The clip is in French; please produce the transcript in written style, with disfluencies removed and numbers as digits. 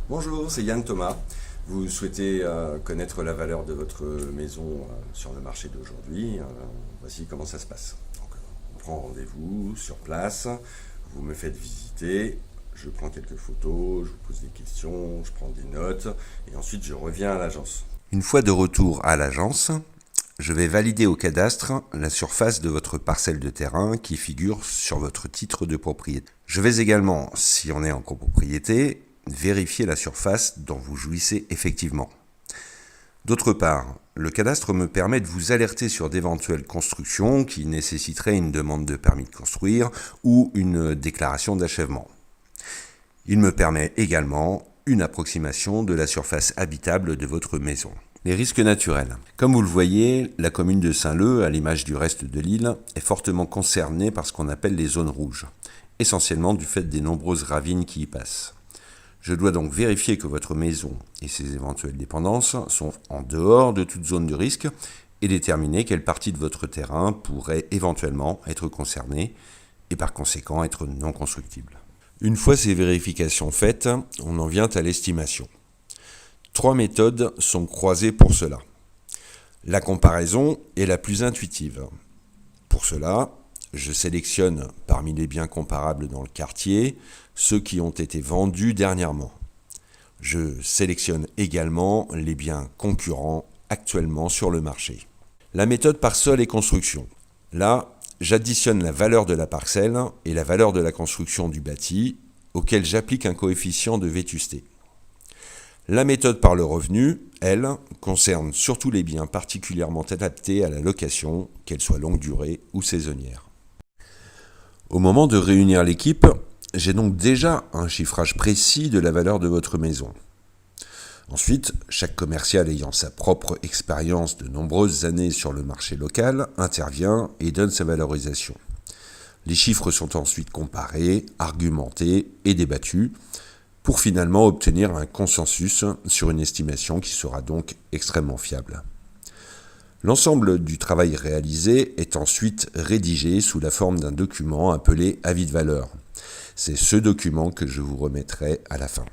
Bonjour, c'est Yann Thomas. Vous souhaitez connaître la valeur de votre maison sur le marché d'aujourd'hui. Voici comment ça se passe. Donc, on prend rendez-vous sur place, vous me faites visiter, je prends quelques photos, je vous pose des questions, je prends des notes et ensuite je reviens à l'agence. Une fois de retour à l'agence, je vais valider au cadastre la surface de votre parcelle de terrain qui figure sur votre titre de propriété. Je vais également, si on est en copropriété, vérifier la surface dont vous jouissez effectivement. D'autre part, le cadastre me permet de vous alerter sur d'éventuelles constructions qui nécessiteraient une demande de permis de construire ou une déclaration d'achèvement. Il me permet également une approximation de la surface habitable de votre maison. Les risques naturels. Comme vous le voyez, la commune de Saint-Leu, à l'image du reste de l'île, est fortement concernée par ce qu'on appelle les zones rouges, essentiellement du fait des nombreuses ravines qui y passent. Je dois donc vérifier que votre maison et ses éventuelles dépendances sont en dehors de toute zone de risque et déterminer quelle partie de votre terrain pourrait éventuellement être concernée et par conséquent être non constructible. Une fois ces vérifications faites, on en vient à l'estimation. 3 méthodes sont croisées pour cela. La comparaison est la plus intuitive. Pour cela, je sélectionne parmi les biens comparables dans le quartier ceux qui ont été vendus dernièrement. Je sélectionne également les biens concurrents actuellement sur le marché. La méthode par sol et construction. Là, j'additionne la valeur de la parcelle et la valeur de la construction du bâti, auquel j'applique un coefficient de vétusté. La méthode par le revenu, elle, concerne surtout les biens particulièrement adaptés à la location, qu'elle soit longue durée ou saisonnière. Au moment de réunir l'équipe, j'ai donc déjà un chiffrage précis de la valeur de votre maison. Ensuite, chaque commercial ayant sa propre expérience de nombreuses années sur le marché local intervient et donne sa valorisation. Les chiffres sont ensuite comparés, argumentés et débattus pour finalement obtenir un consensus sur une estimation qui sera donc extrêmement fiable. L'ensemble du travail réalisé est ensuite rédigé sous la forme d'un document appelé avis de valeur. C'est ce document que je vous remettrai à la fin.